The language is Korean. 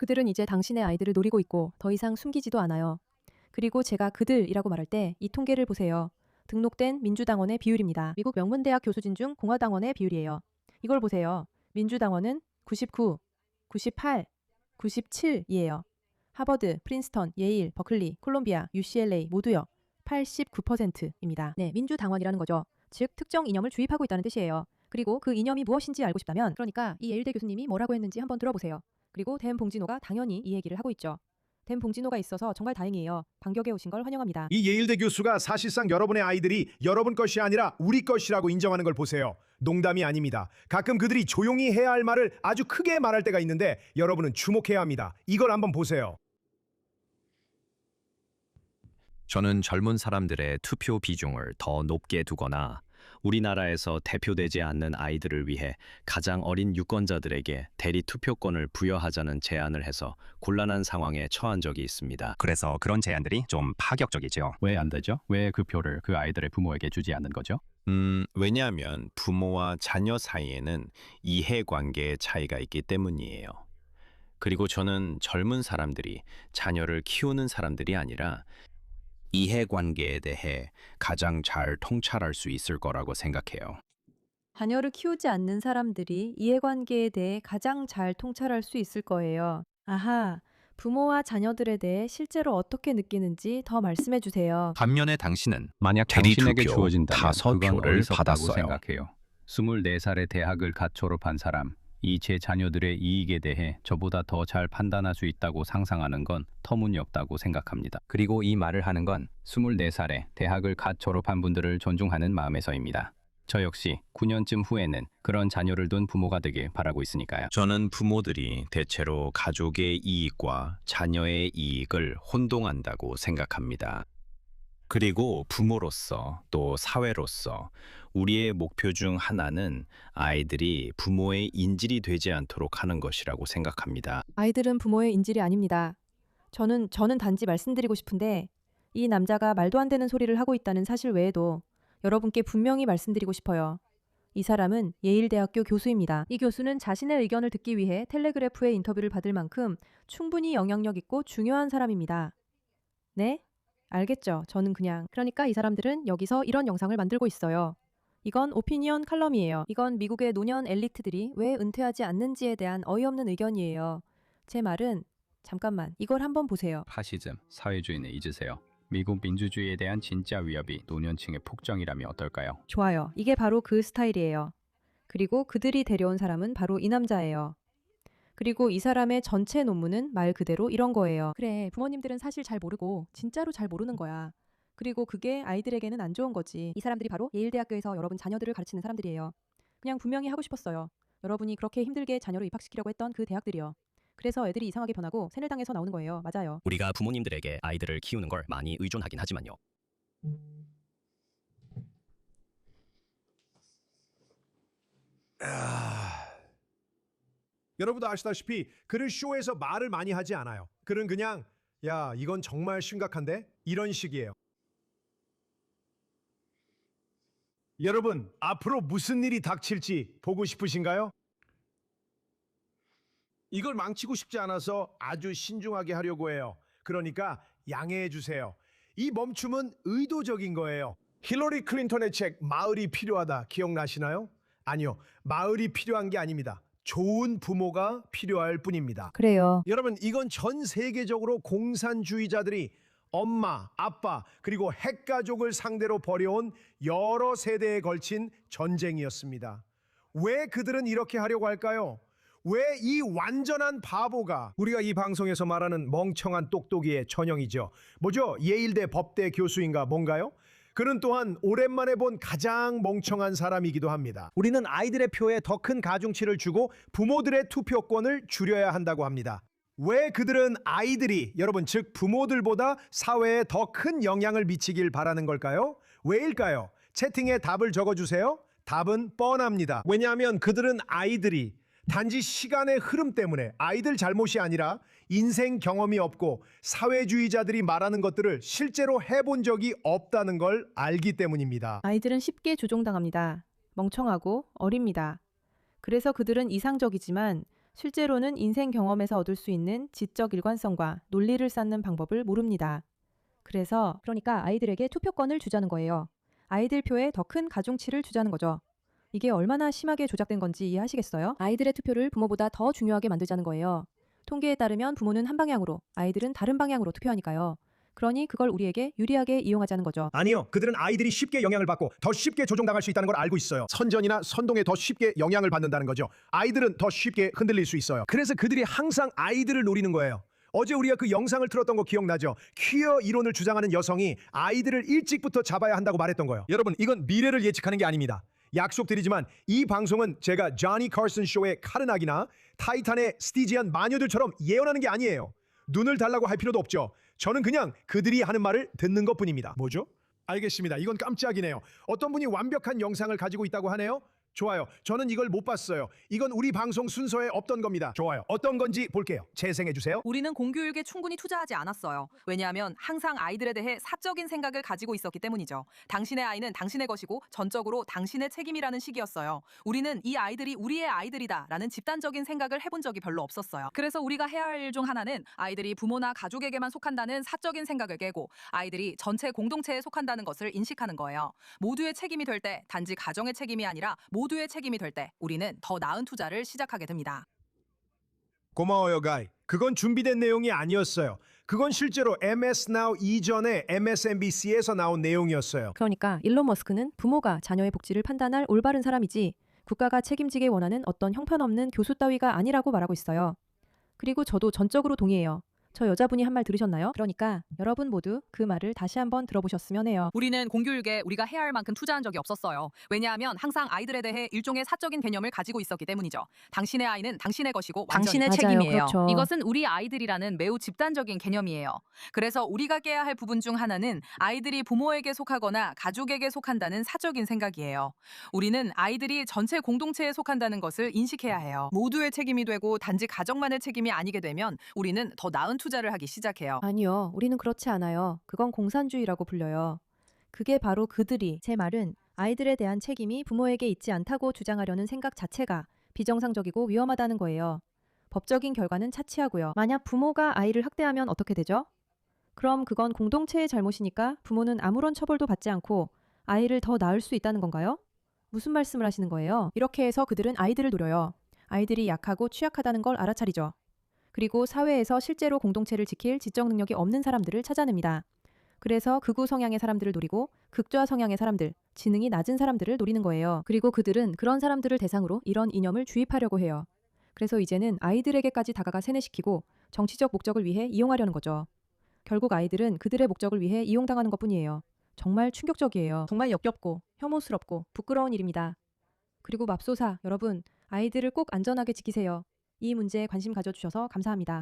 그들은 이제 당신의 아이들을 노리고 있고 더 이상 숨기지도 않아요. 그리고 제가 그들이라고 말할 때 이 통계를 보세요. 등록된 민주당원의 비율입니다. 미국 명문대학 교수진 중 공화당원의 비율이에요. 이걸 보세요. 민주당원은 99, 98, 97이에요. 하버드, 프린스턴, 예일, 버클리, 콜롬비아, UCLA 모두요. 89%입니다. 네, 민주당원이라는 거죠. 즉 특정 이념을 주입하고 있다는 뜻이에요. 그리고 그 이념이 무엇인지 알고 싶다면 그러니까 이 예일대 교수님이 뭐라고 했는지 한번 들어보세요. 그리고 댄 봉진호가 당연히 이 얘기를 하고 있죠. 댄 봉진호가 있어서 정말 다행이에요. 반격에 오신 걸 환영합니다. 이 예일대 교수가 사실상 여러분의 아이들이 여러분 것이 아니라 우리 것이라고 인정하는 걸 보세요. 농담이 아닙니다. 가끔 그들이 조용히 해야 할 말을 아주 크게 말할 때가 있는데 여러분은 주목해야 합니다. 이걸 한번 보세요. 저는 젊은 사람들의 투표 비중을 더 높게 두거나 우리나라에서 대표되지 않는 아이들을 위해 가장 어린 유권자들에게 대리 투표권을 부여하자는 제안을 해서 곤란한 상황에 처한 적이 있습니다. 그래서 그런 제안들이 좀 파격적이죠. 왜 안 되죠? 왜 그 표를 그 아이들의 부모에게 주지 않는 거죠? 왜냐하면 부모와 자녀 사이에는 이해관계의 차이가 있기 때문이에요. 그리고 저는 젊은 사람들이 자녀를 키우는 사람들이 아니라 이해관계에 대해 가장 잘 통찰할 수 있을 거라고 생각해요. 자녀를 키우지 않는 사람들이 이해관계에 대해 가장 잘 통찰할 수 있을 거예요. 아하, 부모와 자녀들에 대해 실제로 어떻게 느끼는지 더 말씀해 주세요. 반면에 당신은 만약 대리 당신에게 투표 주어진다면 5표를 그건 어리석다고 받았어요. 생각해요. 24살에 대학을 갓 졸업한 사람, 이 제 자녀들의 이익에 대해 저보다 더 잘 판단할 수 있다고 상상하는 건 터무니없다고 생각합니다. 그리고 이 말을 하는 건 24살에 대학을 갓 졸업한 분들을 존중하는 마음에서입니다. 저 역시 9년쯤 후에는 그런 자녀를 둔 부모가 되길 바라고 있으니까요. 저는 부모들이 대체로 가족의 이익과 자녀의 이익을 혼동한다고 생각합니다. 그리고 부모로서 또 사회로서 우리의 목표 중 하나는 아이들이 부모의 인질이 되지 않도록 하는 것이라고 생각합니다. 아이들은 부모의 인질이 아닙니다. 저는 단지 말씀드리고 싶은데 이 남자가 말도 안 되는 소리를 하고 있다는 사실 외에도 여러분께 분명히 말씀드리고 싶어요. 이 사람은 예일대학교 교수입니다. 이 교수는 자신의 의견을 듣기 위해 텔레그래프의 인터뷰를 받을 만큼 충분히 영향력 있고 중요한 사람입니다. 네? 알겠죠. 저는 그러니까 이 사람들은 여기서 이런 영상을 만들고 있어요. 이건 오피니언 칼럼이에요. 이건 미국의 노년 엘리트들이 왜 은퇴하지 않는지에 대한 어이없는 의견이에요. 제 말은 잠깐만 이걸 한번 보세요. 파시즘, 사회주의는 잊으세요. 미국 민주주의에 대한 진짜 위협이 노년층의 폭정이라면 어떨까요? 좋아요. 이게 바로 그 스타일이에요. 그리고 그들이 데려온 사람은 바로 이 남자예요. 그리고 이 사람의 전체 논문은 말 그대로 이런 거예요. 그래, 부모님들은 사실 잘 모르고 진짜로 잘 모르는 거야. 그리고 그게 아이들에게는 안 좋은 거지. 이 사람들이 바로 예일대학교에서 여러분 자녀들을 가르치는 사람들이에요. 그냥 분명히 하고 싶었어요. 여러분이 그렇게 힘들게 자녀를 입학시키려고 했던 그 대학들이요. 그래서 애들이 이상하게 변하고 새누리당에서 나오는 거예요. 맞아요. 우리가 부모님들에게 아이들을 키우는 걸 많이 의존하긴 하지만요. 여러분도 아시다시피 그는 쇼에서 말을 많이 하지 않아요. 그는 그냥 야 이건 정말 심각한데? 이런 식이에요. 여러분 앞으로 무슨 일이 닥칠지 보고 싶으신가요? 이걸 망치고 싶지 않아서 아주 신중하게 하려고 해요. 그러니까 양해해 주세요. 이 멈춤은 의도적인 거예요. 힐러리 클린턴의 책 마을이 필요하다 기억나시나요? 아니요. 마을이 필요한 게 아닙니다. 좋은 부모가 필요할 뿐입니다. 그래요. 여러분 이건 전 세계적으로 공산주의자들이 엄마, 아빠 그리고 핵가족을 상대로 벌여온 여러 세대에 걸친 전쟁이었습니다. 왜 그들은 이렇게 하려고 할까요? 왜 이 완전한 바보가 우리가 이 방송에서 말하는 멍청한 똑똑이의 전형이죠. 뭐죠? 예일대 법대 교수인가 뭔가요? 그는 또한 오랜만에 본 가장 멍청한 사람이기도 합니다. 우리는 아이들의 표에 더 큰 가중치를 주고 부모들의 투표권을 줄여야 한다고 합니다. 왜 그들은 아이들이 여러분 즉 부모들보다 사회에 더 큰 영향을 미치길 바라는 걸까요? 왜일까요? 채팅에 답을 적어주세요. 답은 뻔합니다. 왜냐하면 그들은 아이들이 단지 시간의 흐름 때문에 아이들 잘못이 아니라 인생 경험이 없고 사회주의자들이 말하는 것들을 실제로 해본 적이 없다는 걸 알기 때문입니다. 아이들은 쉽게 조종당합니다. 멍청하고 어립니다. 그래서 그들은 이상적이지만 실제로는 인생 경험에서 얻을 수 있는 지적 일관성과 논리를 쌓는 방법을 모릅니다. 그러니까 아이들에게 투표권을 주자는 거예요. 아이들 표에 더 큰 가중치를 주자는 거죠. 이게 얼마나 심하게 조작된 건지 이해하시겠어요? 아이들의 투표를 부모보다 더 중요하게 만들자는 거예요. 통계에 따르면 부모는 한 방향으로, 아이들은 다른 방향으로 투표하니까요. 그러니 그걸 우리에게 유리하게 이용하자는 거죠. 아니요. 그들은 아이들이 쉽게 영향을 받고 더 쉽게 조종당할 수 있다는 걸 알고 있어요. 선전이나 선동에 더 쉽게 영향을 받는다는 거죠. 아이들은 더 쉽게 흔들릴 수 있어요. 그래서 그들이 항상 아이들을 노리는 거예요. 어제 우리가 그 영상을 틀었던 거 기억나죠? 퀴어 이론을 주장하는 여성이 아이들을 일찍부터 잡아야 한다고 말했던 거예요. 여러분, 이건 미래를 예측하는 게 아닙니다. 약속드리지만 이 방송은 제가 조니 칼슨 쇼의 카르나기나 타이탄의 스티지안 마녀들처럼 예언하는 게 아니에요. 눈을 달라고 할 필요도 없죠. 저는 그냥 그들이 하는 말을 듣는 것뿐입니다. 뭐죠? 알겠습니다. 이건 깜짝이네요. 어떤 분이 완벽한 영상을 가지고 있다고 하네요. 좋아요. 저는 이걸 못 봤어요. 이건 우리 방송 순서에 없던 겁니다. 좋아요. 어떤 건지 볼게요. 재생해 주세요. 우리는 공교육에 충분히 투자하지 않았어요. 왜냐하면 항상 아이들에 대해 사적인 생각을 가지고 있었기 때문이죠. 당신의 아이는 당신의 것이고 전적으로 당신의 책임이라는 식이었어요. 우리는 이 아이들이 우리의 아이들이다라는 집단적인 생각을 해본 적이 별로 없었어요. 그래서 우리가 해야 할 일 중 하나는 아이들이 부모나 가족에게만 속한다는 사적인 생각을 깨고 아이들이 전체 공동체에 속한다는 것을 인식하는 거예요. 모두의 책임이 될 때 단지 가정의 책임이 아니라 모두의 책임이 될 때 우리는 더 나은 투자를 시작하게 됩니다. 고마워요, 가이. 그건 준비된 내용이 아니었어요. 그건 실제로 MS Now 이전에 MSNBC에서 나온 내용이었어요. 그러니까 일론 머스크는 부모가 자녀의 복지를 판단할 올바른 사람이지 국가가 책임지길 원하는 어떤 형편없는 교수 따위가 아니라고 말하고 있어요. 그리고 저도 전적으로 동의해요. 저 여자분이 한 말 들으셨나요? 그러니까 여러분 모두 그 말을 다시 한번 들어보셨으면 해요. 우리는 공교육에 우리가 해야 할 만큼 투자한 적이 없었어요. 왜냐하면 항상 아이들에 대해 일종의 사적인 개념을 가지고 있었기 때문이죠. 당신의 아이는 당신의 것이고 당신의 맞아요. 책임이에요. 그렇죠. 이것은 우리 아이들이라는 매우 집단적인 개념이에요. 그래서 우리가 깨야 할 부분 중 하나는 아이들이 부모에게 속하거나 가족에게 속한다는 사적인 생각이에요. 우리는 아이들이 전체 공동체에 속한다는 것을 인식해야 해요. 모두의 책임이 되고 단지 가정만의 책임이 아니게 되면 우리는 더 나은 투자를 하기 시작해요. 아니요, 우리는 그렇지 않아요. 그건 공산주의라고 불려요. 그게 바로 그들이, 제 말은 아이들에 대한 책임이 부모에게 있지 않다고 주장하려는 생각 자체가 비정상적이고 위험하다는 거예요. 법적인 결과는 차치하고요. 만약 부모가 아이를 학대하면 어떻게 되죠? 그럼 그건 공동체의 잘못이니까 부모는 아무런 처벌도 받지 않고 아이를 더 낳을 수 있다는 건가요? 무슨 말씀을 하시는 거예요? 이렇게 해서 그들은 아이들을 노려요. 아이들이 약하고 취약하다는 걸 알아차리죠. 그리고 사회에서 실제로 공동체를 지킬 지적 능력이 없는 사람들을 찾아냅니다. 그래서 극우 성향의 사람들을 노리고 극좌 성향의 사람들, 지능이 낮은 사람들을 노리는 거예요. 그리고 그들은 그런 사람들을 대상으로 이런 이념을 주입하려고 해요. 그래서 이제는 아이들에게까지 다가가 세뇌시키고 정치적 목적을 위해 이용하려는 거죠. 결국 아이들은 그들의 목적을 위해 이용당하는 것뿐이에요. 정말 충격적이에요. 정말 역겹고 혐오스럽고 부끄러운 일입니다. 그리고 맙소사, 여러분, 아이들을 꼭 안전하게 지키세요. 이 문제에 관심 가져주셔서 감사합니다.